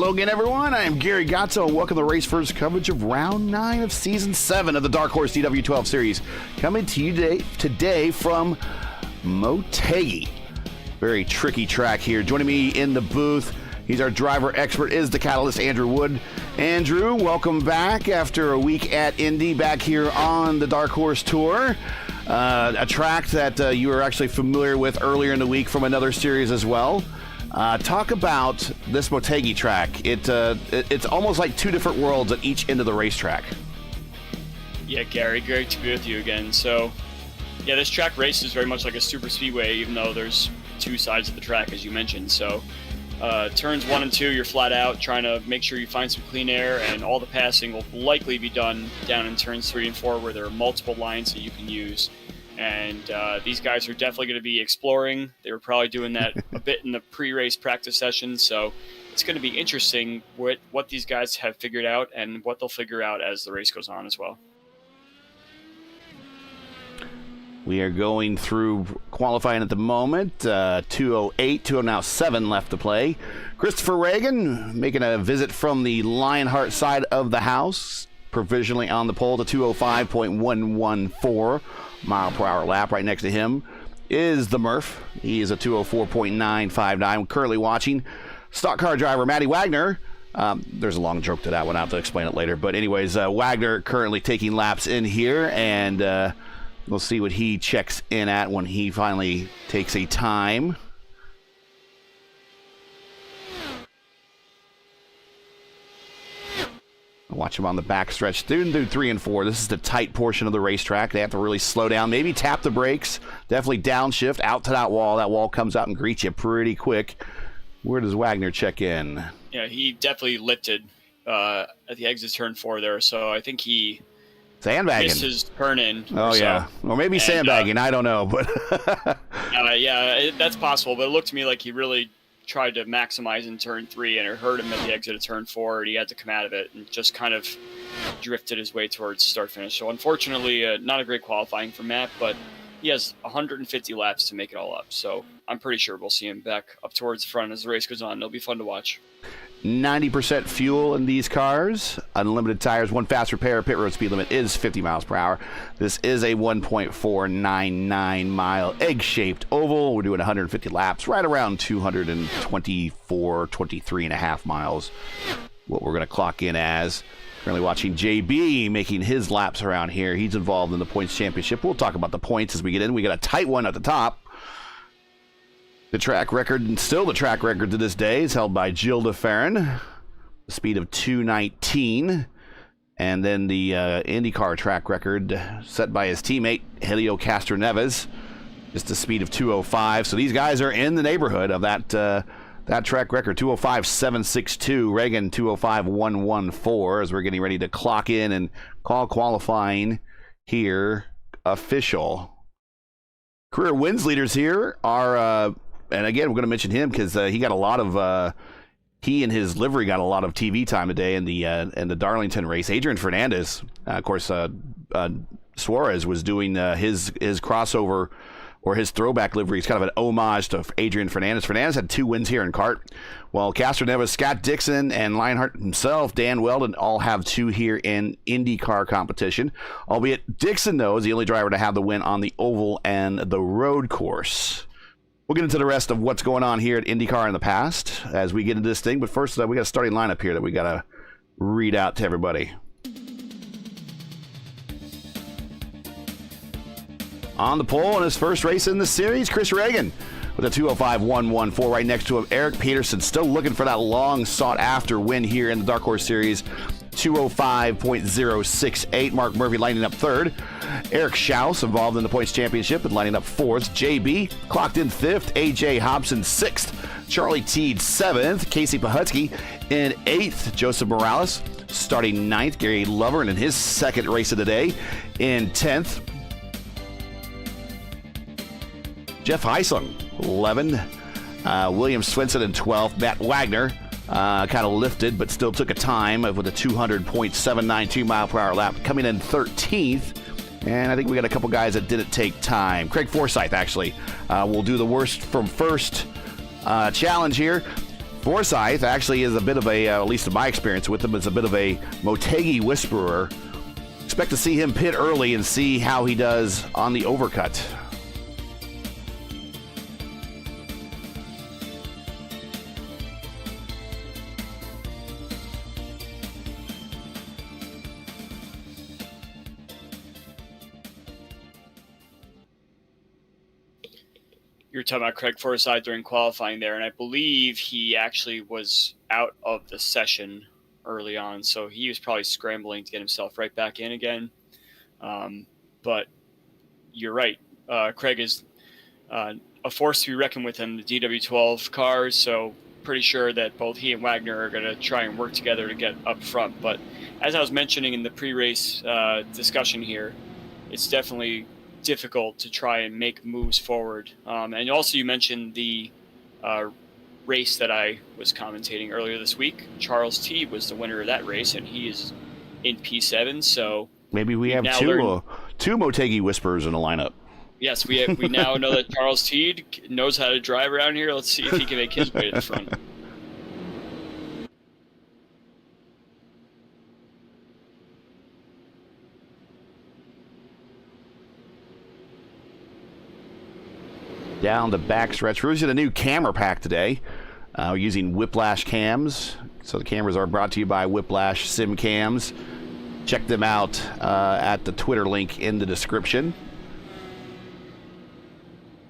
Hello again, everyone. I am Gary Gatto, and welcome to Race First coverage of Round 9 of Season 7 of the Dark Horse DW12 series. Coming to you today from MOTEGI. Very tricky track here. Joining me in the booth, he's our driver expert, is the Catalyst, Andrew Wood. Andrew, welcome back after a week at Indy, back here on the Dark Horse Tour. A track that you were actually familiar with earlier in the week from another series as well. Talk about this MOTEGI track. It's almost like two different worlds at each end of the racetrack. Yeah, Gary, great to be with you again. So, yeah, this track races very much like a super speedway, even though there's two sides of the track, as you mentioned. So, turns 1 and 2, you're flat out trying to make sure you find some clean air, and all the passing will likely be done down in turns 3 and 4, where there are multiple lines that you can use. And these guys are definitely going to be exploring. They were probably doing that a bit in the pre-race practice session. So it's going to be interesting what these guys have figured out and what they'll figure out as the race goes on as well. We are going through qualifying at the moment. 2:08, 2:07 left to play. Christopher Reagan making a visit from the Lionheart side of the house, provisionally on the pole to 2:05.114 mile per hour lap. Right next to him is the Murph. He is a 2:04.959. Currently watching stock car driver Matty Wagner. There's a long joke to that one. I'll have to explain it later. But anyways, Wagner currently taking laps in here, and we'll see what he checks in at when he finally takes a time. Watch him on the back stretch through 3 and 4. This is the tight portion of the racetrack. They have to really slow down, maybe tap the brakes, definitely downshift out to that wall. That wall comes out and greets you pretty quick. Where does Wagner check in? Yeah, he definitely lifted at the exit turn 4 there, so I think he sandbagging. missed his turn in. Oh, yeah. Or maybe sandbagging. I don't know. But yeah, that's possible, but it looked to me like he really tried to maximize in turn 3, and it hurt him at the exit of turn 4, and he had to come out of it and just kind of drifted his way towards start finish. So unfortunately, not a great qualifying for Matt, but he has 150 laps to make it all up. So I'm pretty sure we'll see him back up towards the front as the race goes on. It'll be fun to watch. 90% fuel in these cars, unlimited tires, one fast repair, pit road speed limit is 50 miles per hour. This is a 1.499 mile egg-shaped oval. We're doing 150 laps, right around 224, 23 and a half miles, what we're going to clock in as. Currently watching JB making his laps around here. He's involved in the points championship. We'll talk about the points as we get in. We got a tight one at the top. The track record, and still the track record to this day, is held by Gilda Farron, the speed of 2:19. And then the IndyCar track record set by his teammate, Helio Castroneves, just a speed of 2:05. So these guys are in the neighborhood of that track record, 2:05.762. Reagan, 2:05.114, as we're getting ready to clock in and call qualifying here official. Career wins leaders here are... and again, we're going to mention him because he got a lot of he and his livery got a lot of TV time today in the Darlington race. Adrian Fernandez, of course, Suarez was doing his crossover or his throwback livery. It's kind of an homage to Adrian Fernandez. Fernandez had 2 wins here in kart, while Castroneves, Scott Dixon, and Lionheart himself, Dan Weldon, all have 2 here in IndyCar competition. Albeit Dixon, though, is the only driver to have the win on the oval and the road course. We'll get into the rest of what's going on here at IndyCar in the past as we get into this thing. But first, we got a starting lineup here that we got to read out to everybody. On the pole in his first race in the series, Chris Reagan with a 2:05.114. Right next to him, Eric Peterson, still looking for that long sought-after win here in the Dark Horse Series. 2:05.068. Mark Murphy lining up third. Eric Schaus involved in the points championship and lining up fourth. JB clocked in fifth. AJ Hobson sixth. Charlie Teed 7th, Casey Pahutsky in 8th, Joseph Morales starting 9th, Gary Lovern in his second race of the day in 10th, Jeff Heisling 11th, William Swinson in 12th, Matt Wagner kind of lifted but still took a time with a 200.792 mile per hour lap, coming in 13th. And I think we got a couple guys that didn't take time. Craig Forsyth, actually, will do the worst from first challenge here. Forsyth actually is a bit of a, at least in my experience with him, is a bit of a Motegi whisperer. Expect to see him pit early and see how he does on the overcut. You were talking about Craig Forsyth during qualifying there, and I believe he actually was out of the session early on, so he was probably scrambling to get himself right back in again. But you're right. Craig is a force to be reckoned with in the DW12 cars, so pretty sure that both he and Wagner are going to try and work together to get up front. But as I was mentioning in the pre-race discussion here, it's definitely difficult to try and make moves forward. And also you mentioned the race that I was commentating earlier this week. Charles Teed was the winner of that race, and he is in P7. So maybe we have two Motegi Whisperers in the lineup. Yes, we now know that Charles Teed knows how to drive around here. Let's see if he can make his way to the front. Down the backstretch. We're using a new camera pack today. We're using Whiplash cams. So the cameras are brought to you by Whiplash Sim Cams. Check them out at the Twitter link in the description.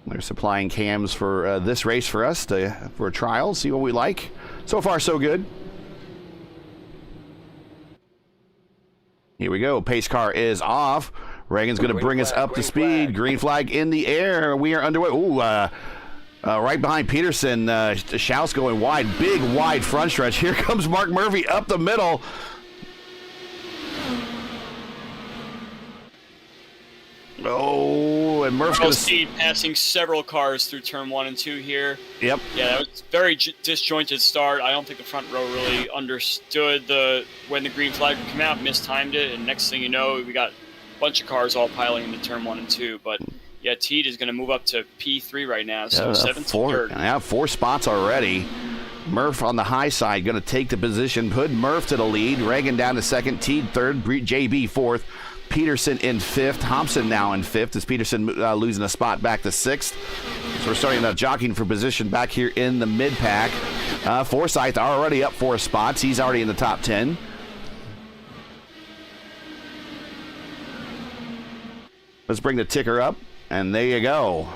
They're supplying cams for this race for us for a trial, see what we like. So far, so good. Here we go. Pace car is off. Reagan's going to bring us up to speed. Green flag in the air. We are underway. Ooh, right behind Peterson. Schaus going wide. Big, wide front stretch. Here comes Mark Murphy up the middle. Oh, and Murph's going to passing several cars through turn 1 and 2 here. Yep. Yeah, that was a very disjointed start. I don't think the front row really understood when the green flag would come out, mistimed it, and next thing you know, we got a bunch of cars all piling into turn 1 and 2. But yeah, Teed is going to move up to P3 right now, so 7th to 3rd. Yeah, 4 spots already. Murph on the high side going to take the position, put Murph to the lead. Reagan down to 2nd, Teed 3rd, JB 4th. Peterson in 5th. Thompson now in 5th as Peterson losing a spot back to 6th. So we're starting jockeying for position back here in the mid-pack. Forsyth already up 4 spots. He's already in the top 10. Let's bring the ticker up, and there you go.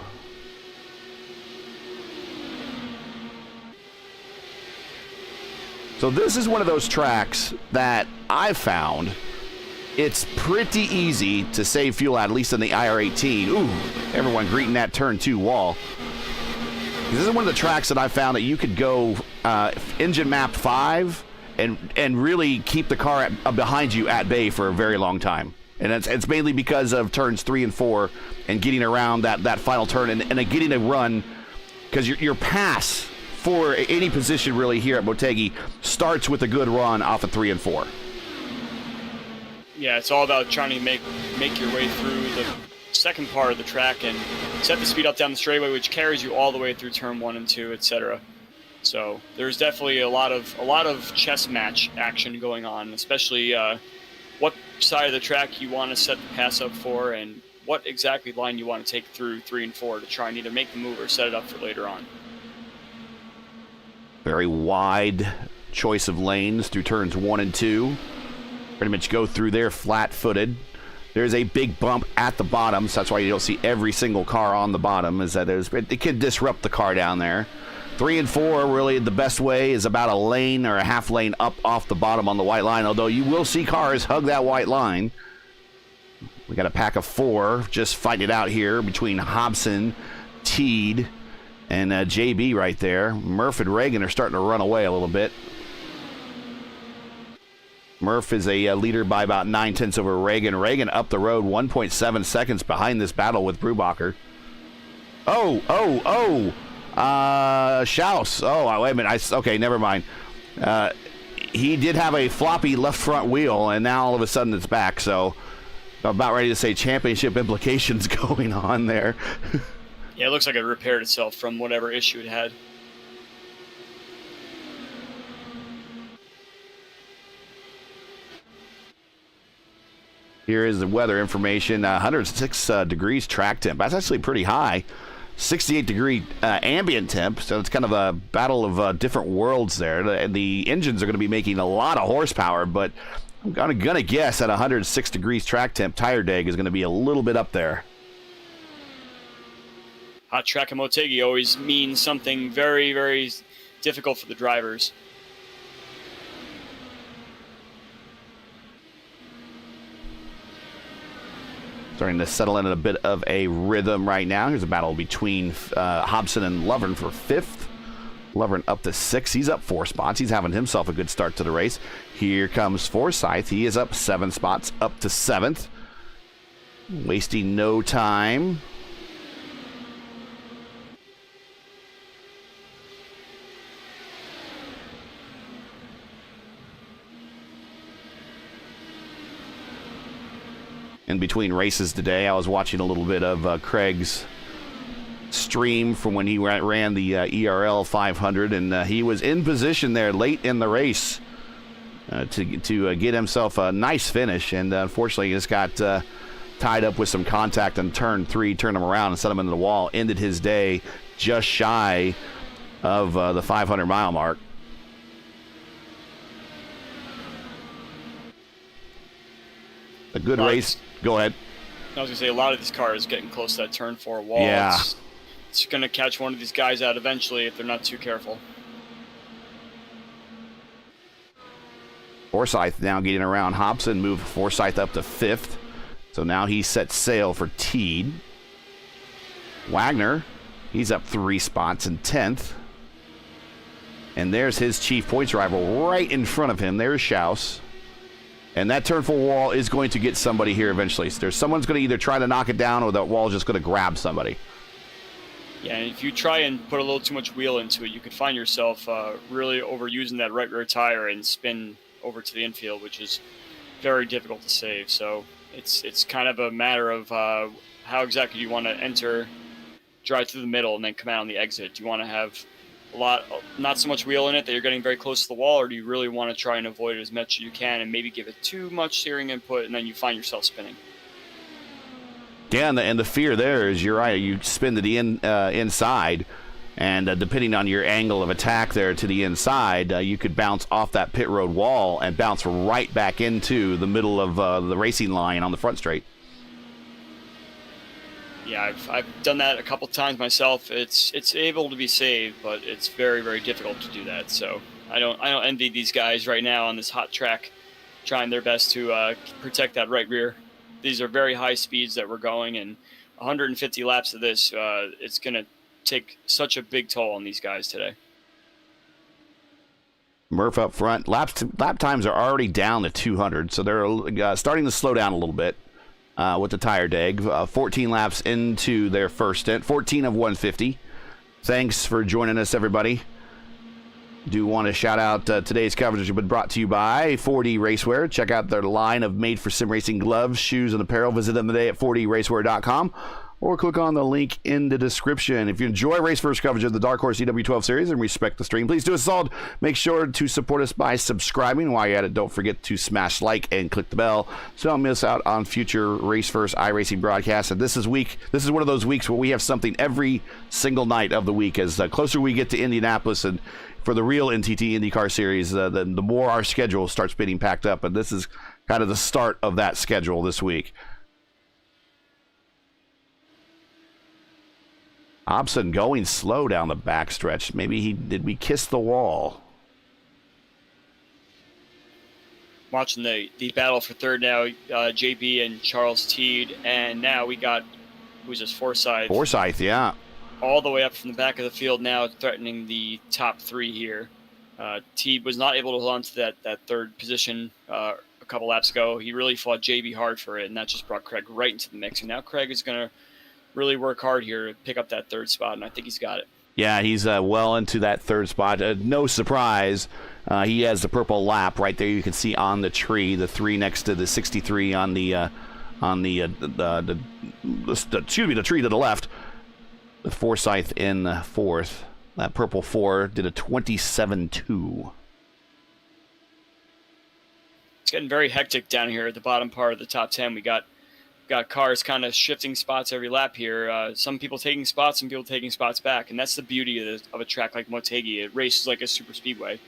So this is one of those tracks that I've found it's pretty easy to save fuel at least in the IR-18. Ooh, everyone greeting that turn 2 wall. This is one of the tracks that I found that you could go engine map 5 and really keep the car behind you at bay for a very long time. And it's mainly because of turns 3 and 4 and getting around that final turn and getting a run, because your pass for any position really here at Motegi starts with a good run off of 3 and 4. Yeah, it's all about trying to make your way through the second part of the track and set the speed up down the straightaway, which carries you all the way through turn 1 and 2, etc. So there's definitely a lot of chess match action going on, especially what side of the track you want to set the pass up for and what exactly line you want to take through 3 and 4 to try and either make the move or set it up for later on. Very wide choice of lanes through turns 1 and 2. Pretty much go through there flat-footed. There's a big bump at the bottom, so that's why you don't see every single car on the bottom, is that it can disrupt the car down there. 3 and 4, really the best way is about a lane or a half lane up off the bottom on the white line, although you will see cars hug that white line. We got a pack of 4 just fighting it out here between Hobson, Teed, and JB right there. Murph and Reagan are starting to run away a little bit. Murph is a leader by about 9/10 over Reagan. Reagan up the road 1.7 seconds behind this battle with Brubacher. Schaus. Oh, wait a minute. Okay, never mind. He did have a floppy left front wheel, and now all of a sudden it's back. So I'm about ready to say championship implications going on there. Yeah, it looks like it repaired itself from whatever issue it had. Here is the weather information. 106 degrees track temp. That's actually pretty high. 68-degree ambient temp, so it's kind of a battle of different worlds there. The engines are going to be making a lot of horsepower, but I'm going to guess at 106 degrees track temp, tire deg is going to be a little bit up there. Hot track and Motegi always means something very, very difficult for the drivers. Starting to settle in a bit of a rhythm right now. Here's a battle between Hobson and Lovren for 5th. Lovren up to 6th. He's up 4 spots. He's having himself a good start to the race. Here comes Forsyth. He is up 7 spots, up to 7th. Wasting no time. In between races today, I was watching a little bit of Craig's stream from when he ran the ERL 500, and he was in position there late in the race to get himself a nice finish, and unfortunately he just got tied up with some contact on turn 3, turned him around and set him into the wall. Ended his day just shy of the 500-mile mark. A good race. Go ahead. I was going to say, a lot of these cars getting close to that turn 4 wall. Yeah. It's going to catch one of these guys out eventually if they're not too careful. Forsyth now getting around Hobson, moved Forsyth up to 5th. So now he sets sail for Teed. Wagner, he's up 3 spots in 10th. And there's his chief points rival right in front of him. There's Schaus. And that turn 4 wall is going to get somebody here eventually. So someone's going to either try to knock it down or that wall is just going to grab somebody. Yeah, and if you try and put a little too much wheel into it, you could find yourself really overusing that right rear tire and spin over to the infield, which is very difficult to save. So it's kind of a matter of how exactly you want to enter, drive through the middle, and then come out on the exit. Do you want to have not so much wheel in it that you're getting very close to the wall, or do you really want to try and avoid it as much as you can and maybe give it too much steering input, and then you find yourself spinning? Yeah, and the fear there is, you're right, you spin to the inside, and depending on your angle of attack there to the inside, you could bounce off that pit road wall and bounce right back into the middle of the racing line on the front straight. Yeah, I've done that a couple times myself. It's able to be saved, but it's very, very difficult to do that. So I don't envy these guys right now on this hot track, trying their best to protect that right rear. These are very high speeds that we're going, and 150 laps of this, it's going to take such a big toll on these guys today. Murph up front. Lap times are already down to 200, so they're starting to slow down a little bit. With the tire deg, 14 laps into their first stint, 14 of 150. Thanks for joining us, everybody. Do want to shout out today's coverage has been brought to you by 4D Racewear. Check out their line of made-for-sim racing gloves, shoes, and apparel. Visit them today at 4dracewear.com. Or click on the link in the description. If you enjoy Race First coverage of the Dark Horse DW12 series and respect the stream, please do us a solid. Make sure to support us by subscribing. While you're at it, don't forget to smash like and click the bell so don't miss out on future Race First iRacing broadcasts. And this is one of those weeks where we have something every single night of the week. As the closer we get to Indianapolis and for the real NTT IndyCar series, the more our schedule starts getting packed up. And this is kind of the start of that schedule this week. Hobson going slow down the backstretch. Maybe did we kiss the wall? Watching the battle for third now, JB and Charles Teed, and now we got, who's this, Forsyth? Forsyth, yeah. All the way up from the back of the field now, threatening the top 3 here. Teed was not able to hold on to that third position a couple laps ago. He really fought JB hard for it, and that just brought Craig right into the mix. And now Craig is going to really work hard here to pick up that third spot, and I think he's got it. Yeah, he's well into that third spot. No surprise, he has the purple lap right there. You can see on the tree, the 3 next to the 63 on the tree to the left. With Forsyth in 4th. That purple 4 did a 27.2. It's getting very hectic down here at the bottom part of the top 10. We got cars kind of shifting spots every lap here. Some people taking spots, some people taking spots back, and that's the beauty of a track like Motegi. It races like a super speedway,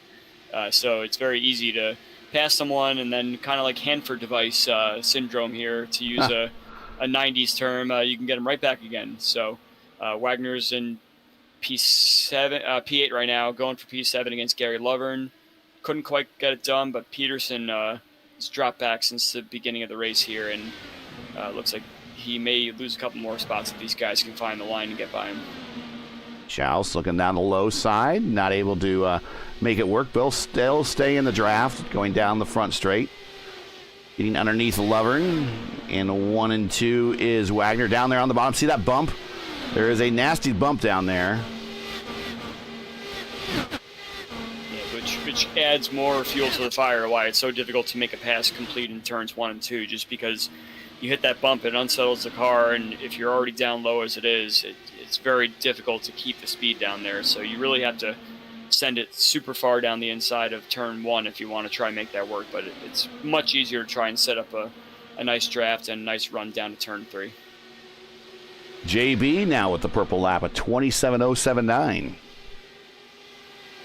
so it's very easy to pass someone and then kind of like Hanford device syndrome here, to use a 90s term. You can get them right back again. So Wagner's in P8 right now, going for P7 against Gary Lovern. Couldn't quite get it done, but Peterson has dropped back since the beginning of the race here, and looks like he may lose a couple more spots if these guys can find the line and get by him. Schaus looking down the low side, not able to make it work. Bill still stay in the draft, going down the front straight. Getting underneath Lovern. And 1 and 2 is Wagner down there on the bottom. See that bump? There is a nasty bump down there. Which adds more fuel to the fire, why it's so difficult to make a pass complete in turns 1 and 2, just because you hit that bump, it unsettles the car, and if you're already down low as it is, it's very difficult to keep the speed down there. So you really have to send it super far down the inside of turn 1 if you want to try and make that work, but it's much easier to try and set up a nice draft and a nice run down to turn 3. JB now with the purple lap at 27.079.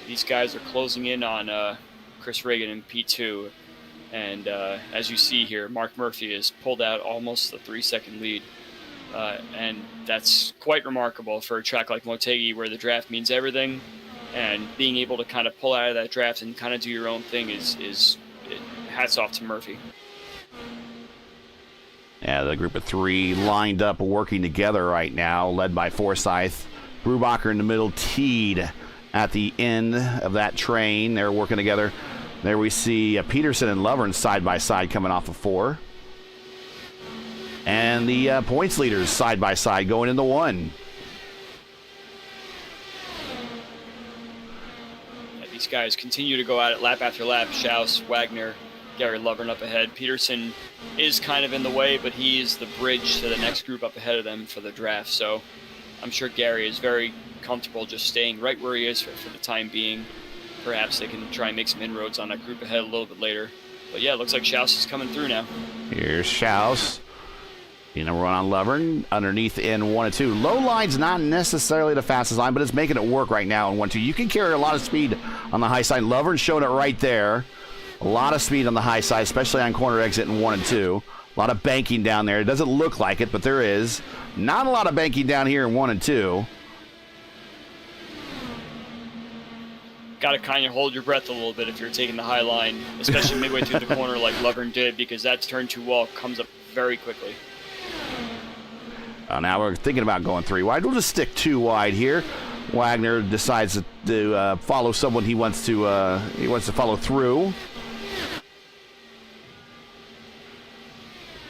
These guys are closing in on Chris Reagan in P2. And as you see here, Mark Murphy has pulled out almost a 3-second lead. And that's quite remarkable for a track like Motegi, where the draft means everything. And being able to kind of pull out of that draft and kind of do your own thing is hats off to Murphy. Yeah, the group of 3 lined up working together right now, led by Forsyth. Brubacher in the middle, Teed at the end of that train. They're working together. There we see Peterson and Lovern side by side coming off of 4. And the points leaders side by side going into 1. Yeah, these guys continue to go at it lap after lap. Schaus, Wagner, Gary Lovern up ahead. Peterson is kind of in the way, but he is the bridge to the next group up ahead of them for the draft. So I'm sure Gary is very comfortable just staying right where he is for the time being. Perhaps they can try and make some inroads on that group ahead a little bit later. But yeah, it looks like Schaus is coming through now. Here's Schaus. You know, run on Lovern underneath in 1 and 2. Low line's not necessarily the fastest line, but it's making it work right now in 1 2. You can carry a lot of speed on the high side. Lovern showed it right there. A lot of speed on the high side, especially on corner exit in 1 and 2. A lot of banking down there. It doesn't look like it, but there is. Not a lot of banking down here in 1 and 2. Got to kind of hold your breath a little bit if you're taking the high line, especially midway through the corner like Lovern did, because that turn 2 wall comes up very quickly. Now we're thinking about going 3 wide. We'll just stick 2 wide here. Wagner decides to follow someone he wants to follow through.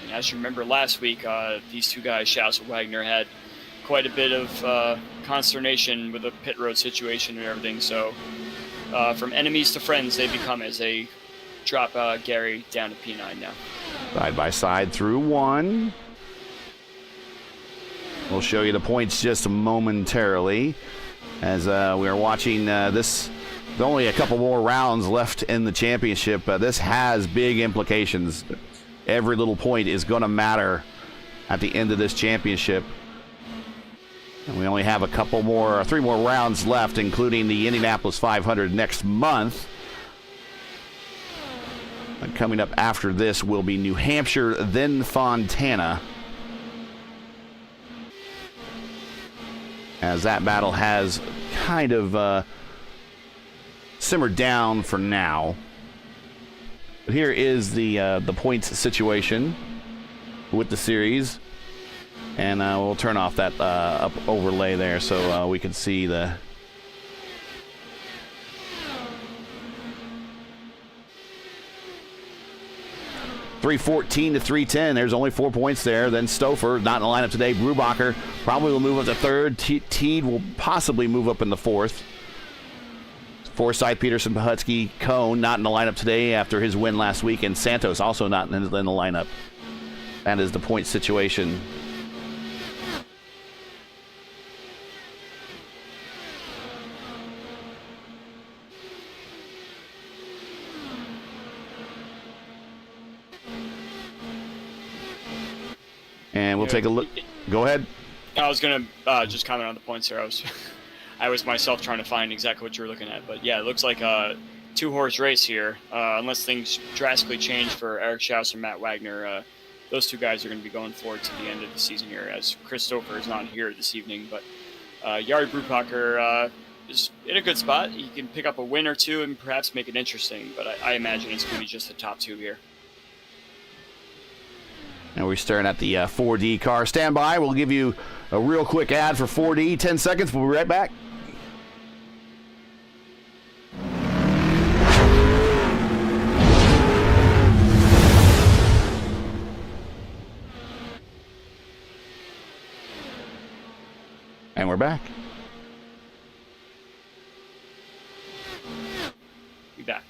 And as you remember last week, these 2 guys, Schaus and Wagner, had quite a bit of consternation with the pit road situation and everything. So from enemies to friends, they become as they drop Gary down to P9 now. Side by side through 1. We'll show you the points just momentarily as we are watching this. There's only a couple more rounds left in the championship. This has big implications. Every little point is going to matter at the end of this championship. And we only have 3 more rounds left, including the Indianapolis 500 next month. And coming up after this will be New Hampshire, then Fontana. As that battle has kind of simmered down for now. But here is the points situation with the series. And we'll turn off that up overlay there so we can see the... .314 to 310. There's only 4 points there. Then Stouffer, not in the lineup today. Brubacher probably will move up to 3rd. Teed will possibly move up in the 4th. Forsyth, Peterson, Pahutsky, Cone, not in the lineup today after his win last week. And Santos also not in the lineup. That is the point situation. And we'll take a look. Go ahead. I was gonna just comment on the points there. I was myself trying to find exactly what you were looking at, but yeah, it looks like a 2-horse race here. Unless things drastically change for Eric Schaus and Matt Wagner, those two guys are going to be going forward to the end of the season here. As Christopher is not here this evening, but Jari Brubacher is in a good spot. He can pick up a win or two and perhaps make it interesting, but I imagine it's going to be just the top two here. And we're staring at the 4D car. Stand by. We'll give you a real quick ad for 4D. 10 seconds. We'll be right back. And we're back. Be back.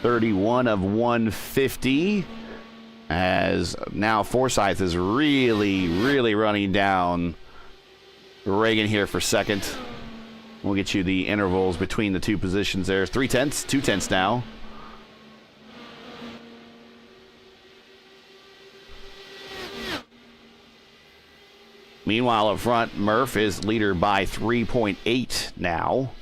$31 of 150, as now Forsyth is really running down Reagan here for second. We'll get you the intervals between the two positions there. 0.3, 2/10 now. Meanwhile, up front, Murph is leader by 3.8 now.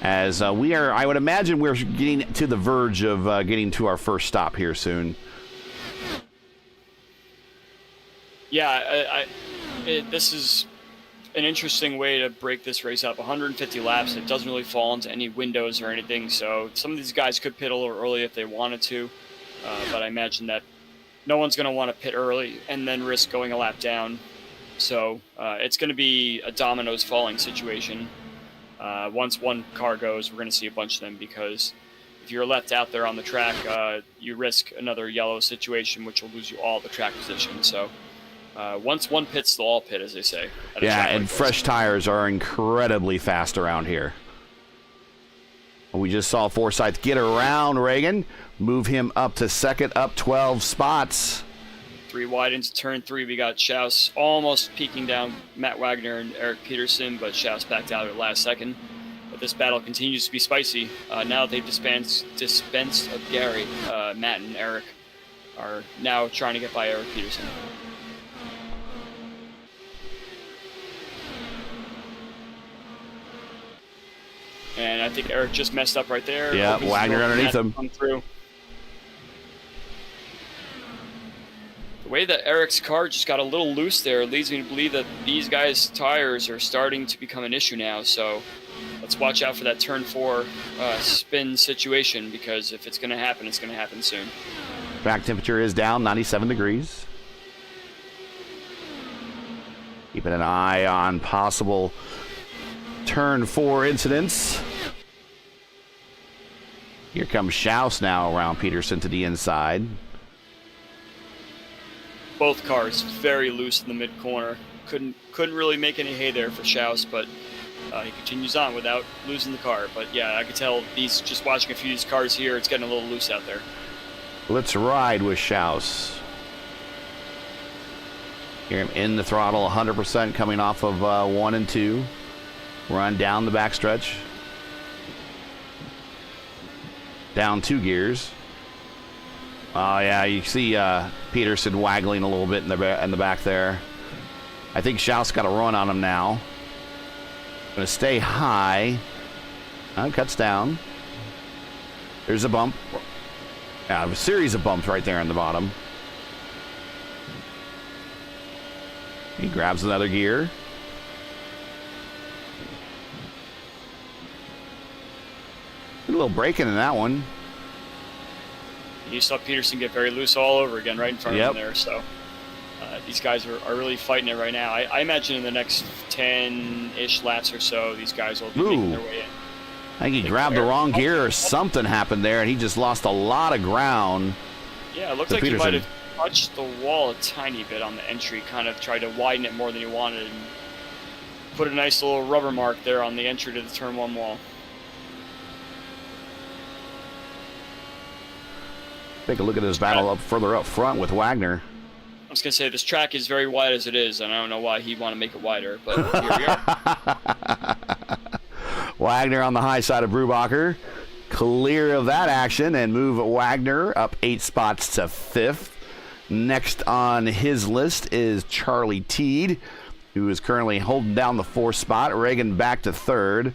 As we are, I would imagine we're getting to the verge of getting to our first stop here soon. Yeah, this is an interesting way to break this race up. 150 laps, it doesn't really fall into any windows or anything, so some of these guys could pit a little early if they wanted to, but I imagine that no one's going to want to pit early and then risk going a lap down. So it's going to be a dominoes falling situation. Once one car goes, we're going to see a bunch of them, because if you're left out there on the track, you risk another yellow situation, which will lose you all the track position. So once one pits, they'll all pit, as they say. Yeah, and fresh tires are incredibly fast around here. We just saw Forsyth get around Reagan, move him up to second, up 12 spots. 3 wide into turn 3. We got Schaus almost peeking down Matt Wagner and Eric Peterson, but Schaus backed out at the last second. But this battle continues to be spicy. Now that they've dispensed of Gary, Matt and Eric are now trying to get by Eric Peterson. And I think Eric just messed up right there. Yeah, Wagner underneath him. Come through. The way that Eric's car just got a little loose there leads me to believe that these guys' tires are starting to become an issue now. So let's watch out for that turn 4 spin situation, because if it's going to happen, it's going to happen soon. Back temperature is down 97 degrees. Keeping an eye on possible turn 4 incidents. Here comes Schaus now around Peterson to the inside. Both cars very loose in the mid corner. Couldn't really make any hay there for Schaus, but he continues on without losing the car. But yeah, I could tell just watching a few of these cars here, it's getting a little loose out there. Let's ride with Schaus. Hear him in the throttle 100% coming off of 1 and 2. Run down the backstretch. Down 2 gears. Oh, yeah, you see Peterson waggling a little bit in the back there. I think Schaus got a run on him now. Going to stay high. Cuts down. There's a bump. Yeah, a series of bumps right there in the bottom. He grabs another gear. A little braking in that one. You saw Peterson get very loose all over again right in front of him there. So these guys are really fighting it right now. I imagine in the next 10-ish laps or so, these guys will be making their way in. I think he grabbed the wrong gear or something happened there, and he just lost a lot of ground. Yeah, it looks like Peterson. he might have touched the wall a tiny bit on the entry, kind of tried to widen it more than he wanted, and put a nice little rubber mark there on the entry to the turn 1 wall. Take a look at this battle further up front with Wagner. I was going to say, this track is very wide as it is, and I don't know why he'd want to make it wider, but here we are. Wagner on the high side of Brubacher. clear of that action and move Wagner up 8 spots to 5th. Next on his list is Charlie Teed, who is currently holding down the 4th spot. Reagan back to 3rd.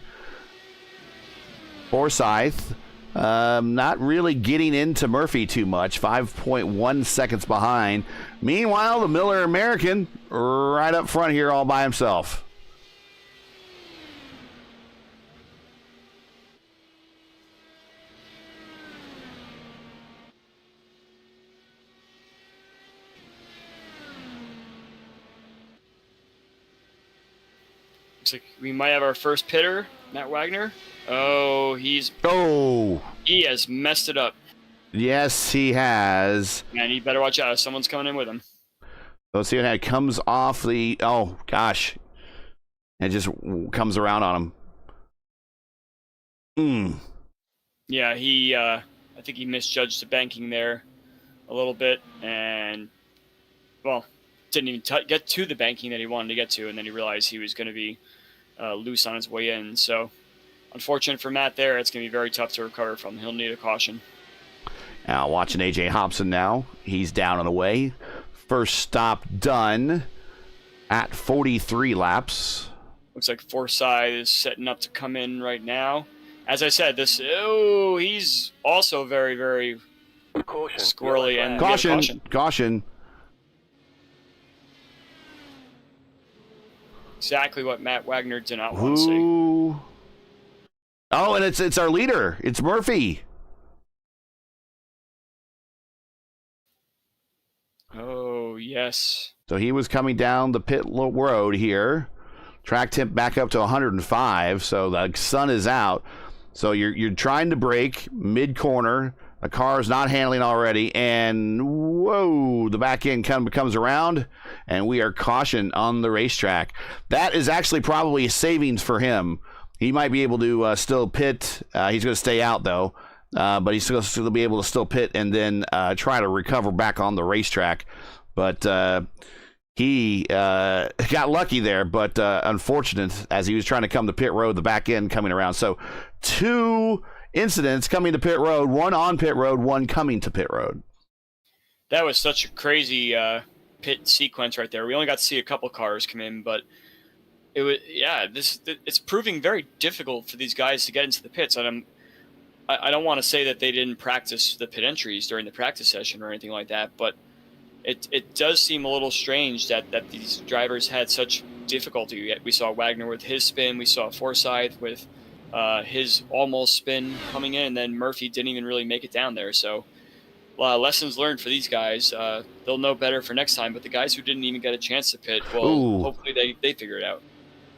Forsyth not really getting into Murphy too much, 5.1 seconds behind. Meanwhile, the Miller American right up front here all by himself. Looks like we might have our first pitter, Matt Wagner. Oh, he has messed it up. Yes, he has. Man, you better watch out. Someone's coming in with him. Let's see how it comes off the... Oh, gosh. It just comes around on him. Yeah, I think he misjudged the banking there a little bit. And, well, didn't even get to the banking that he wanted to get to. And then he realized he was going to be loose on his way in. So, unfortunate for Matt there. It's going to be very tough to recover from. He'll need a caution. Now, watching A.J. Hobson now. He's down and away. First stop done at 43 laps. Looks like Forsyth is setting up to come in right now. As I said, he's also very, very squirrely. And Caution. Exactly what Matt Wagner did not want to see. Oh, and it's our leader. It's Murphy. Oh, yes. So he was coming down the pit road here. Track temp back up to 105, so the sun is out. So you're trying to brake mid-corner. The car is not handling already, and whoa, the back end comes around, and we are cautioned on the racetrack. That is actually probably a savings for him. He might be able to still pit. He's going to stay out, though. But he's still be able to still pit and then try to recover back on the racetrack. But he got lucky there, but unfortunate as he was trying to come to pit road, the back end coming around. So 2 incidents coming to pit road, 1 on pit road, 1 coming to pit road. That was such a crazy pit sequence right there. We only got to see a couple cars come in, but it was it's proving very difficult for these guys to get into the pits. And I don't want to say that they didn't practice the pit entries during the practice session or anything like that, but it does seem a little strange that these drivers had such difficulty. We saw Wagner with his spin. We saw Forsyth with his almost spin coming in, and then Murphy didn't even really make it down there. So lessons learned for these guys. They'll know better for next time, but the guys who didn't even get a chance to pit, hopefully they figure it out.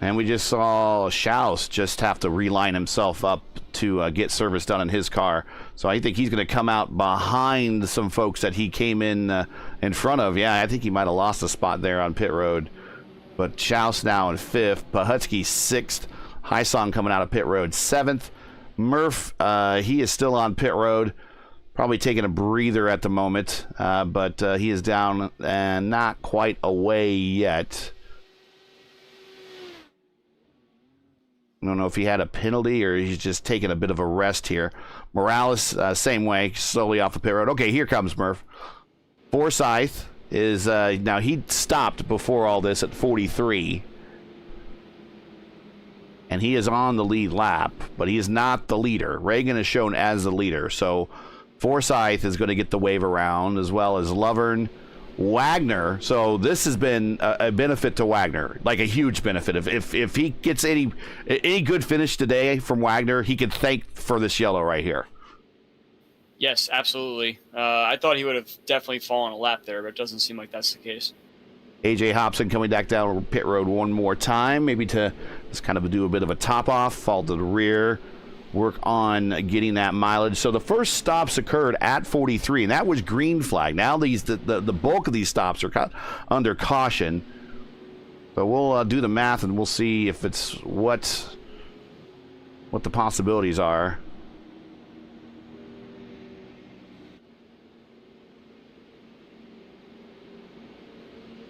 And we just saw Schaus just have to reline himself up to get service done in his car. So I think he's going to come out behind some folks that he came in front of. Yeah, I think he might have lost a spot there on pit road. But Schaus now in 5th. Pahutsky 6th. Hysong coming out of pit road 7th. Murph, he is still on pit road. Probably taking a breather at the moment. But he is down and not quite away yet. I don't know if he had a penalty or he's just taking a bit of a rest here. Morales, same way, slowly off the pit road. Okay, here comes Murph. Forsyth is, now he stopped before all this at 43. And he is on the lead lap, but he is not the leader. Reagan is shown as the leader. So Forsyth is going to get the wave around, as well as Lovern. Wagner, so this has been a benefit to Wagner, like a huge benefit. If he gets any good finish today from Wagner, he could thank for this yellow right here. Yes, absolutely. I thought he would have definitely fallen a lap there, but it doesn't seem like that's the case. A.J. Hobson coming back down pit road one more time, maybe to just kind of do a bit of a top off, fall to the rear, work on getting that mileage. So the first stops occurred at 43, and that was green flag. Now the bulk of these stops are under caution. So we'll do the math and we'll see if it's what the possibilities are.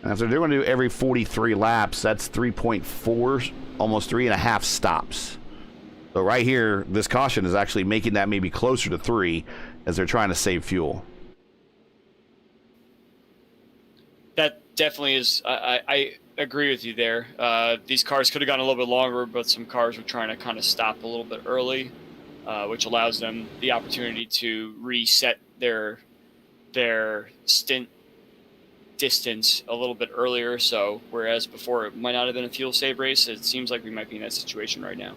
And if they're going to do every 43 laps, that's 3.4, almost 3.5 stops. So right here, this caution is actually making that maybe closer to 3 as they're trying to save fuel. That definitely is. I agree with you there. These cars could have gone a little bit longer, but some cars were trying to kind of stop a little bit early, which allows them the opportunity to reset their stint distance a little bit earlier. So whereas before it might not have been a fuel save race, it seems like we might be in that situation right now.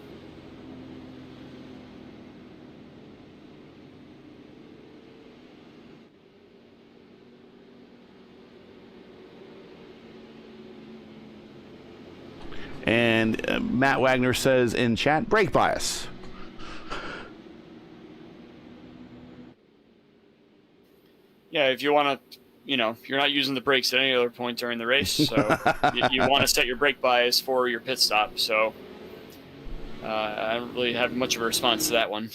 And Matt Wagner says in chat, brake bias. Yeah, if you want to, you're not using the brakes at any other point during the race, so you want to set your brake bias for your pit stop. So I don't really have much of a response to that one.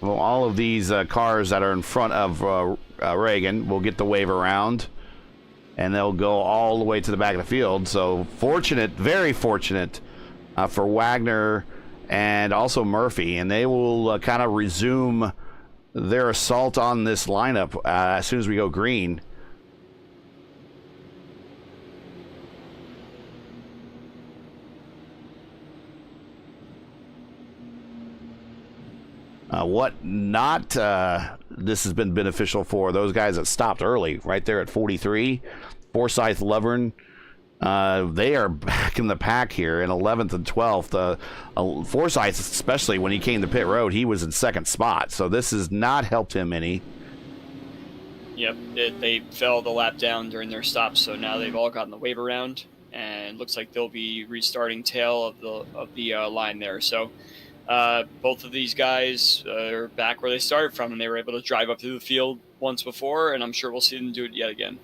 Well, all of these cars that are in front of Reagan will get the wave around, and they'll go all the way to the back of the field. So fortunate, very fortunate for Wagner and also Murphy, and they will kind of resume their assault on this lineup as soon as we go green. This has been beneficial for those guys that stopped early, right there at 43. Forsyth, Lovern, they are back in the pack here in 11th and 12th. Forsyth, especially when he came to pit road, he was in second spot, so this has not helped him any. Yep, they fell the lap down during their stops, so now they've all gotten the wave around, and looks like they'll be restarting tail of the line there. So both of these guys are back where they started from, and they were able to drive up through the field once before, and I'm sure we'll see them do it yet again.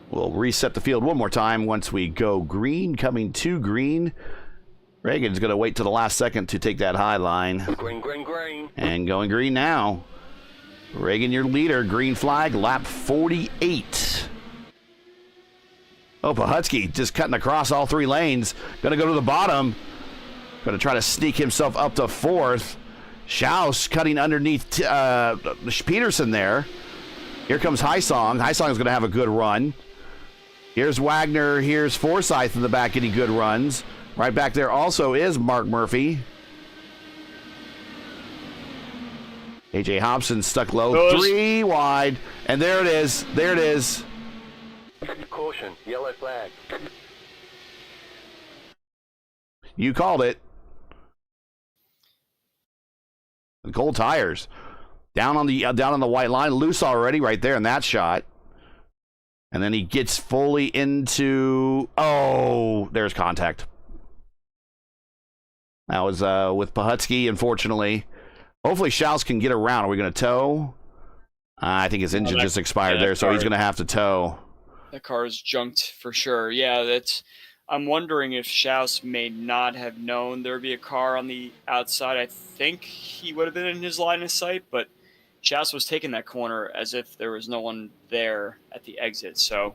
We'll reset the field one more time once we go green. Coming to green, Reagan's going to wait till the last second to take that high line. Green, green, green. And going green now. Reagan, your leader. Green flag, lap 48. Oh, Pahutsky just cutting across all 3 lanes. Going to go to the bottom. Going to try to sneak himself up to 4th. Schaus cutting underneath Peterson there. Here comes Haisong. Haisong's going to have a good run. Here's Wagner. Here's Forsyth in the back getting good runs. Right back there also is Mark Murphy. AJ Hobson stuck low. 3 wide. And there it is. There it is. Caution, yellow flag. You called it. Cold tires. Down on the white line. Loose already right there in that shot. And then he gets fully into... Oh, there's contact. That was with Pahutsky, unfortunately. Hopefully Schaus can get around. Are we going to tow? I think his engine just expired there, so he's going to have to tow. That car is junked for sure. Yeah, I'm wondering if Schaus may not have known there would be a car on the outside. I think he would have been in his line of sight, but Schaus was taking that corner as if there was no one there at the exit. So,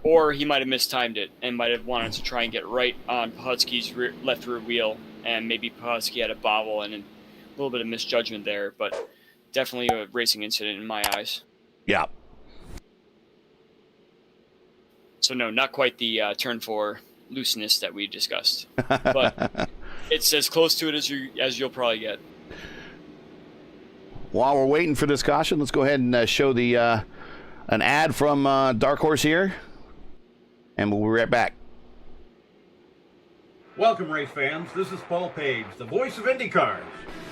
or he might have mistimed it and might have wanted to try and get right on Pahutsky's left rear wheel, and maybe Pahutsky had a bobble and a little bit of misjudgment there, but definitely a racing incident in my eyes. Yeah. So no, not quite the turn 4 looseness that we discussed, but it's as close to it as you'll probably get. While we're waiting for this caution, let's go ahead and show the an ad from Dark Horse here, and we'll be right back. Welcome, race fans. This is Paul Page, the voice of IndyCars,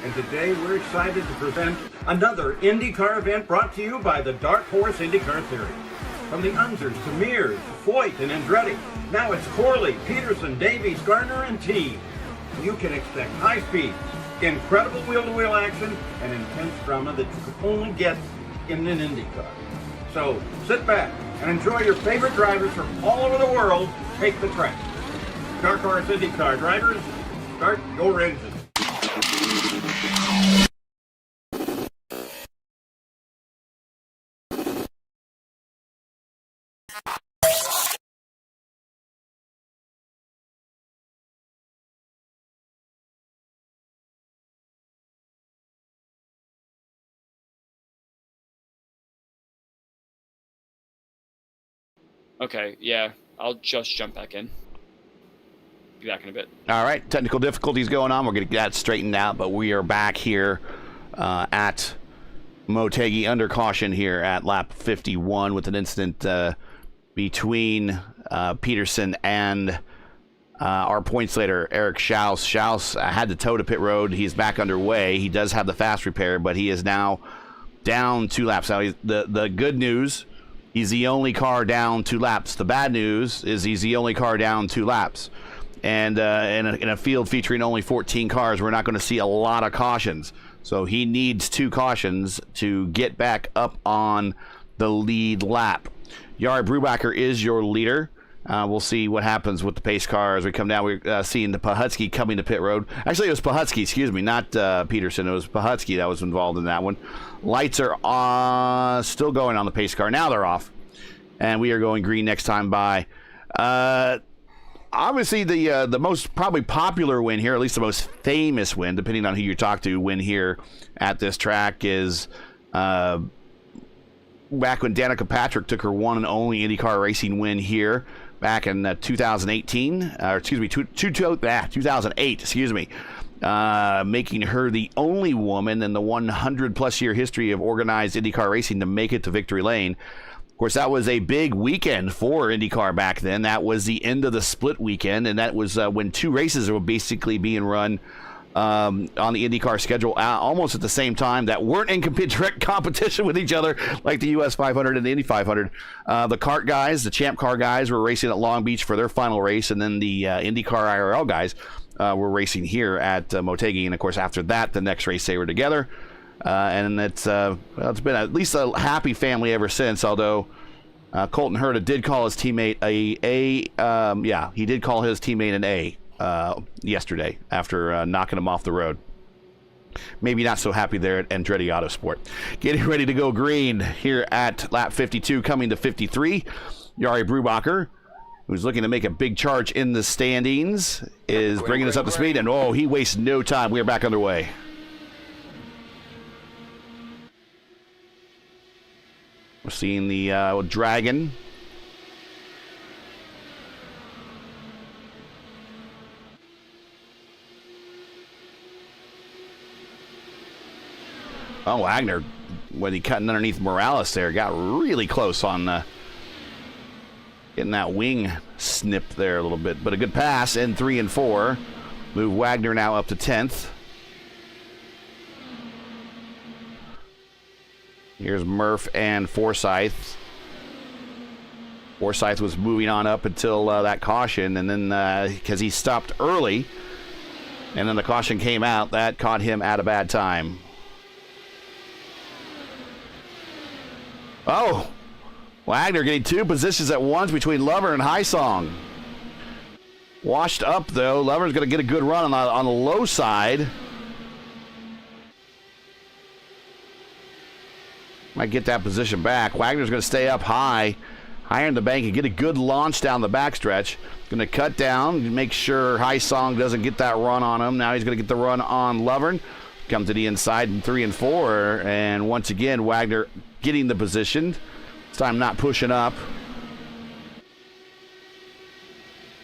and today we're excited to present another IndyCar event brought to you by the Dark Horse IndyCar Series. From the Unzers to Mears, Foyt, and Andretti, now it's Corley, Peterson, Davies, Gardner, and team. You can expect high speeds, incredible wheel-to-wheel action, and intense drama that you could only get in an IndyCar. So sit back and enjoy your favorite drivers from all over the world take the track. Dark Horse IndyCar drivers, start your engine. Okay, yeah. I'll just jump back in. Be back in a bit. All right, technical difficulties going on. We're going to get that straightened out, but we are back here at Motegi under caution here at lap 51 with an incident between Peterson and our points leader, Eric Schaus. Schaus had to tow to pit road. He's back underway. He does have the fast repair, but he is now down 2 laps. Now, the good news, he's the only car down 2 laps. The bad news is he's the only car down 2 laps. And in a field featuring only 14 cars, we're not going to see a lot of cautions. So he needs 2 cautions to get back up on the lead lap. Jari Brubacher is your leader. We'll see what happens with the pace car as we come down. We're seeing the Pahutsky coming to pit road. Actually, it was Pahutsky, excuse me, not Peterson. It was Pahutsky that was involved in that one. Lights are still going on the pace car. Now they're off. And we are going green next time by. Obviously, the most probably popular win here, at least the most famous win, depending on who you talk to, win here at this track is back when Danica Patrick took her one and only IndyCar racing win here back in 2018, or excuse me, 2008, excuse me, making her the only woman in the 100-plus year history of organized IndyCar racing to make it to victory lane. Of course, that was a big weekend for IndyCar back then. That was the end of the split weekend, and that was when 2 races were basically being run on the IndyCar schedule almost at the same time that weren't in direct competition with each other like the US 500 and the Indy 500. The kart guys, the Champ Car guys, were racing at Long Beach for their final race, and then the IndyCar IRL guys were racing here at Motegi. And, of course, after that, the next race they were together. And it's been at least a happy family ever since, although Colton Herta did call his teammate he did call his teammate an A yesterday after knocking him off the road. Maybe not so happy there at Andretti Autosport. Getting ready to go green here at lap 52, coming to 53. Jari Brubacher, who's looking to make a big charge in the standings, is bringing us up to speed, and he wastes no time. We are back underway. We're seeing the Dragon. Wagner, when he cutting underneath Morales there, got really close on getting that wing snipped there a little bit. But a good pass in 3 and 4. Move Wagner now up to 10th. Here's Murph and Forsyth. Forsyth was moving on up until that caution, and then because he stopped early, and then the caution came out, that caught him at a bad time. Wagner getting 2 positions at once between Lover and Highsong. Washed up, though. Lover's going to get a good run on the low side. Might get that position back. Wagner's going to stay up high in the bank and get a good launch down the backstretch. Going to cut down, make sure Highsong doesn't get that run on him. Now he's going to get the run on Lovern. Come to the inside in 3 and 4. And once again, Wagner getting the position. This time not pushing up.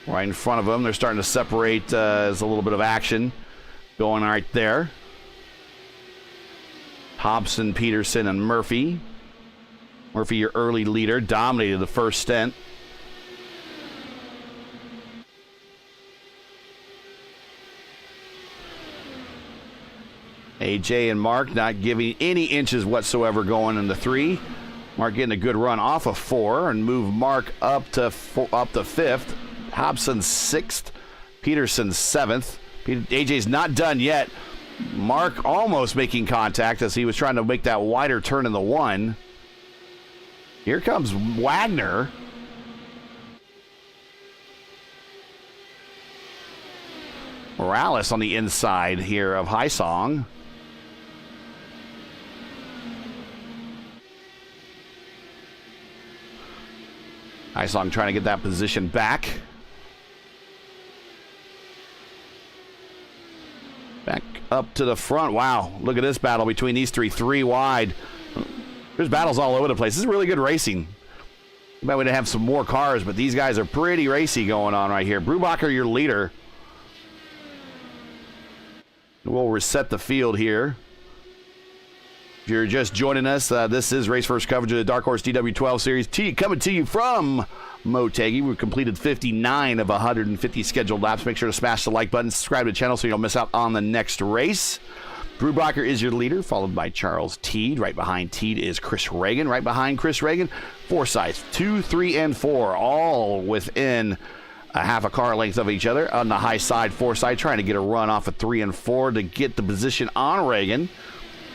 Right in front of them. They're starting to separate. There's a little bit of action going right there. Hobson, Peterson, and Murphy. Murphy, your early leader, dominated the first stint. AJ and Mark not giving any inches whatsoever going into 3. Mark getting a good run off of 4 and move Mark up to 5th. Hobson 6th. Peterson 7th. AJ's not done yet. Mark almost making contact as he was trying to make that wider turn in the 1. Here comes Wagner. Morales on the inside here of Highsong. Highsong trying to get that position back. Back up to the front. Wow, look at this battle between these 3 wide. There's battles all over the place. This is really good racing. Might want to have some more cars, but these guys are pretty racy going on right here. Brubacher, your leader. We'll reset the field here. If you're just joining us, this is Race First coverage of the Dark Horse DW12 Series coming to you from MOTEGI. We've completed 59 of 150 scheduled laps. Make sure to smash the like button, subscribe to the channel so you don't miss out on the next race. Brubacher is your leader, followed by Charles Teed. Right behind Teed is Chris Reagan. Right behind Chris Reagan, Forsyth, 2, 3, and 4, all within a half a car length of each other. On the high side, Forsyth trying to get a run off of 3 and 4 to get the position on Reagan.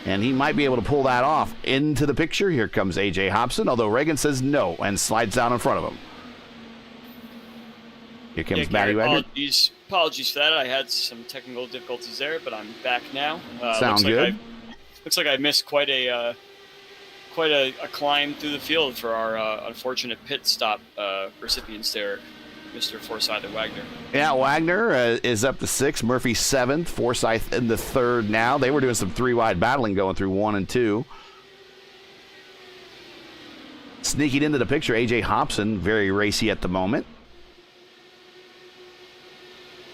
And he might be able to pull that off. Into the picture, here comes A.J. Hobson, although Reagan says no and slides down in front of him. Here comes Matty Wagner. Apologies for that. I had some technical difficulties there, but I'm back now. Sounds good. Looks like I missed quite a climb through the field for our unfortunate pit stop recipients there, Mr. Forsyth and Wagner. Yeah, Wagner is up to 6, Murphy 7th, Forsyth in the 3rd now. They were doing some 3-wide battling going through 1 and 2. Sneaking into the picture, A.J. Hobson, very racy at the moment.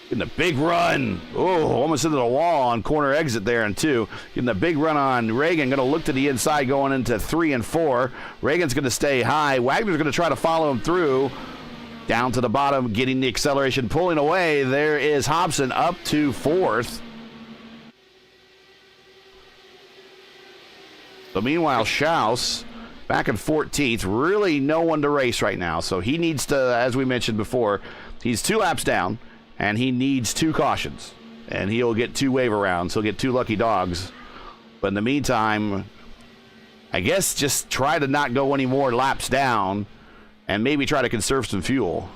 Getting a big run. Oh, almost into the wall on corner exit there in 2. Getting a big run on Reagan. Going to look to the inside going into 3 and 4. Reagan's going to stay high. Wagner's going to try to follow him through. Down to the bottom, getting the acceleration, pulling away. There is Hobson up to 4th. So meanwhile, Schaus back in 14th. Really no one to race right now. So he needs to, as we mentioned before, he's 2 laps down. And he needs 2 cautions. And he'll get 2 wave rounds. He'll get 2 lucky dogs. But in the meantime, I guess just try to not go any more laps down and maybe try to conserve some fuel.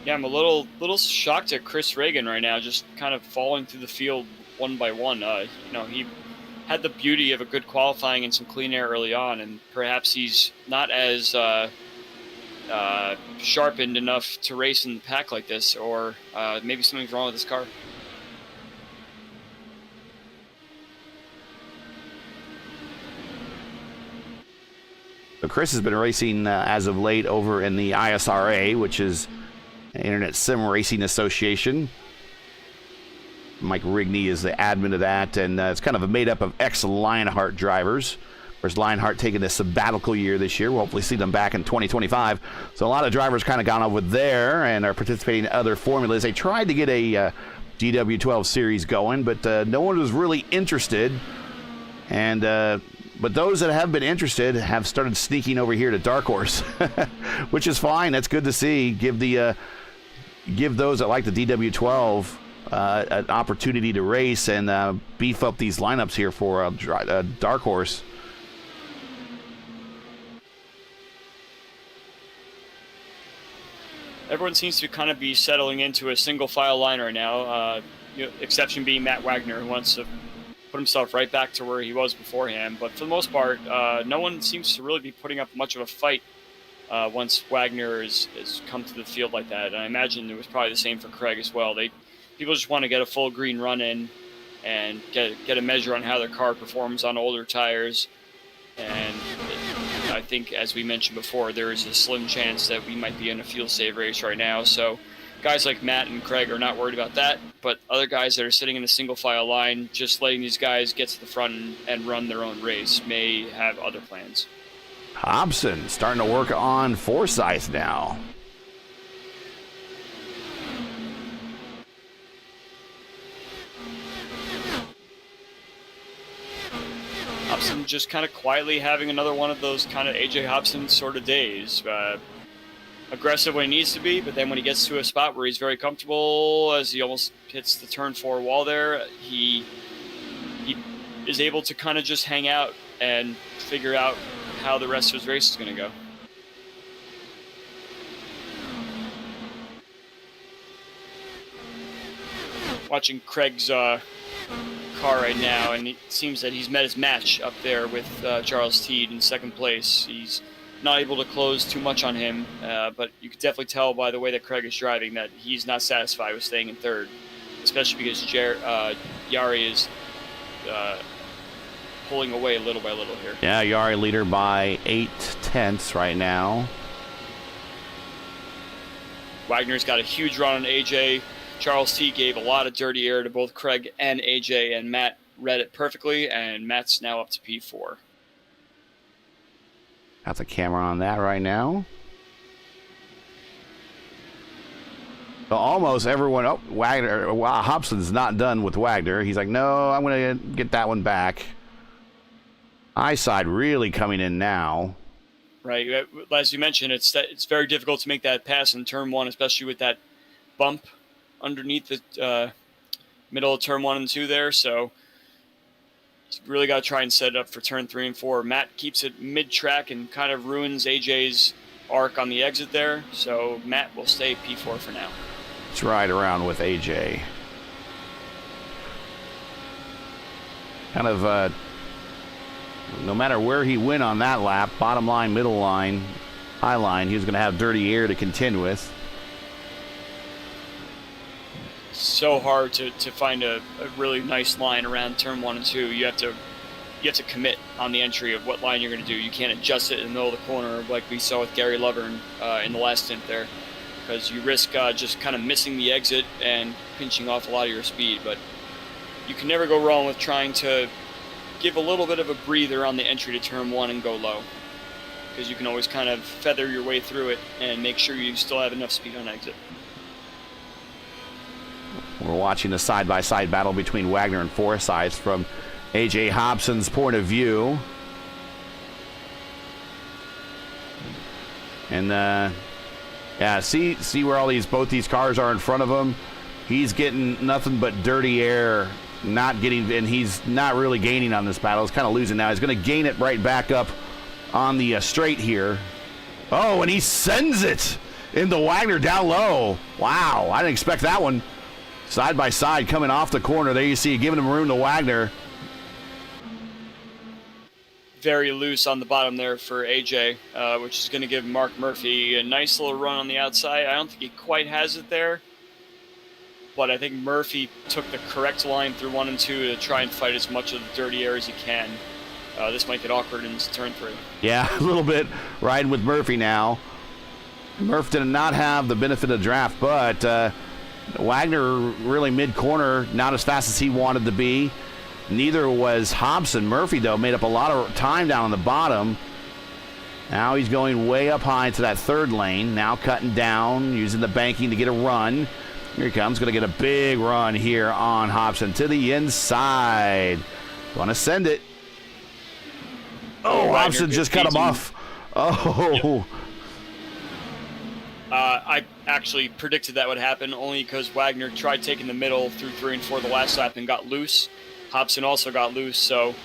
Yeah, I'm a little shocked at Chris Reagan right now, just kind of falling through the field one by one. He had the beauty of a good qualifying and some clean air early on, and perhaps he's not as sharpened enough to race in the pack like this, or maybe something's wrong with his car. So Chris has been racing as of late over in the ISRA, which is Internet Sim Racing Association. Mike Rigney is the admin of that, and it's kind of made up of ex-Lionheart drivers. Of course, Lionheart taking a sabbatical year this year. We'll hopefully see them back in 2025. So a lot of drivers kind of gone over there and are participating in other formulas. They tried to get a DW12 series going, but no one was really interested. And but those that have been interested have started sneaking over here to Dark Horse, which is fine. That's good to see. Give those that like the DW12 an opportunity to race and beef up these lineups here for Dark Horse. Everyone seems to kind of be settling into a single file line right now, exception being Matt Wagner, who wants to put himself right back to where he was beforehand. But for the most part, no one seems to really be putting up much of a fight once Wagner has come to the field like that. And I imagine it was probably the same for Craig as well. People just want to get a full green run in and get a measure on how their car performs on older tires. And I think, as we mentioned before, there is a slim chance that we might be in a fuel save race right now. So guys like Matt and Craig are not worried about that, but other guys that are sitting in a single file line, just letting these guys get to the front and run their own race, may have other plans. Hobson starting to work on Forsyth now. Hobson just kind of quietly having another one of those kind of A.J. Hobson sort of days. Aggressive when he needs to be, but then when he gets to a spot where he's very comfortable, as he almost hits the turn 4 wall there, he is able to kind of just hang out and figure out how the rest of his race is going to go. Watching Craig's car right now, and it seems that he's met his match up there with Charles Teed in second place. He's not able to close too much on him, but you could definitely tell by the way that Craig is driving that he's not satisfied with staying in third, especially because Yari is pulling away little by little here. Yeah, Yari leader by 8/10 right now. Wagner's got a huge run on AJ. Charles T gave a lot of dirty air to both Craig and AJ, and Matt read it perfectly, and Matt's now up to P4. Got the camera on that right now. So almost everyone. Oh, Wagner. Wow, Hobson's not done with Wagner. He's like, no, I'm going to get that one back. Eyeside really coming in now. Right, as you mentioned, it's very difficult to make that pass in turn 1, especially with that bump underneath the middle of turn 1 and 2 there. So you really got to try and set it up for turn 3 and 4. Matt keeps it mid-track and kind of ruins AJ's arc on the exit there. So Matt will stay P4 for now. Let's ride around with AJ. Kind of, no matter where he went on that lap, bottom line, middle line, high line, he was going to have dirty air to contend with. So hard to find a really nice line around turn 1 and 2. You have to commit on the entry of what line you're going to do. You can't adjust it in the middle of the corner like we saw with Gary Lovern in the last stint there, because you risk just kind of missing the exit and pinching off a lot of your speed. But you can never go wrong with trying to give a little bit of a breather on the entry to turn 1 and go low, because you can always kind of feather your way through it and make sure you still have enough speed on exit. We're watching a side-by-side battle between Wagner and Forsyth from A.J. Hobson's point of view. And, yeah, see where both these cars are in front of him? He's getting nothing but dirty air, and he's not really gaining on this battle. He's kind of losing now. He's going to gain it right back up on the straight here. Oh, and he sends it into Wagner down low. Wow, I didn't expect that one. Side by side coming off the corner. There you see, giving him room to Wagner. Very loose on the bottom there for AJ, which is going to give Mark Murphy a nice little run on the outside. I don't think he quite has it there, but I think Murphy took the correct line through 1 and 2 to try and fight as much of the dirty air as he can. This might get awkward in turn 3. Yeah, a little bit riding with Murphy now. Murph did not have the benefit of draft, but Wagner really mid-corner, not as fast as he wanted to be. Neither was Hobson. Murphy, though, made up a lot of time down on the bottom. Now he's going way up high into that third lane. Now cutting down, using the banking to get a run. Here he comes, going to get a big run here on Hobson to the inside. Want to send it. Oh, Hobson just cut him off. Oh. Yep. I actually predicted that would happen only because Wagner tried taking the middle through 3 and 4 the last lap and got loose. Hobson also got loose, so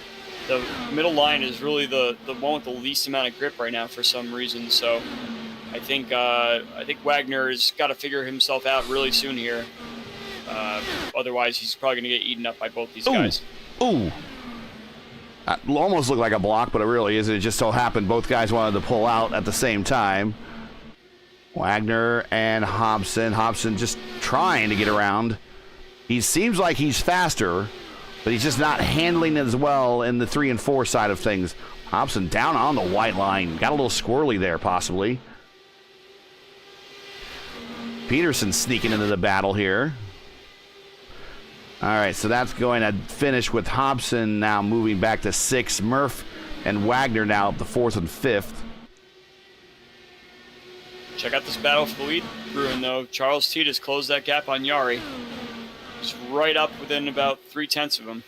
the middle line is really the one with the least amount of grip right now for some reason. So I think Wagner's got to figure himself out really soon here. Otherwise, he's probably going to get eaten up by both these guys. Ooh. Almost looked like a block, but it really isn't. It just so happened both guys wanted to pull out at the same time. Wagner and Hobson. Hobson just trying to get around. He seems like he's faster, but he's just not handling as well in the 3 and 4 side of things. Hobson down on the white line. Got a little squirrely there, possibly. Peterson sneaking into the battle here. All right, so that's going to finish with Hobson now moving back to 6. Murph and Wagner now up to 4th and 5th. Check out this battle for the lead, Bruin, though. Charles T has closed that gap on Yari. He's right up within about 3/10 of him.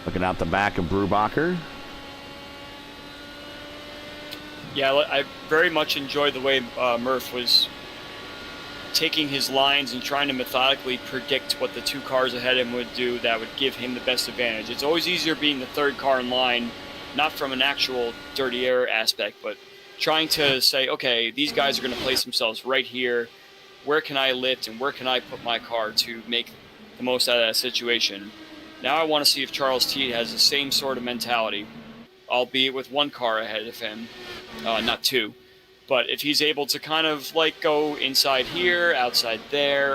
Looking out the back of Brubacher. Yeah, I very much enjoyed the way Murph was taking his lines and trying to methodically predict what the 2 cars ahead of him would do that would give him the best advantage. It's always easier being the 3rd car in line, not from an actual dirty air aspect, but trying to say, okay, these guys are going to place themselves right here. Where can I lift and where can I put my car to make the most out of that situation? Now I want to see if Charles T has the same sort of mentality. albeit with one car ahead of him, not two. But if he's able to kind of like go inside here, outside there,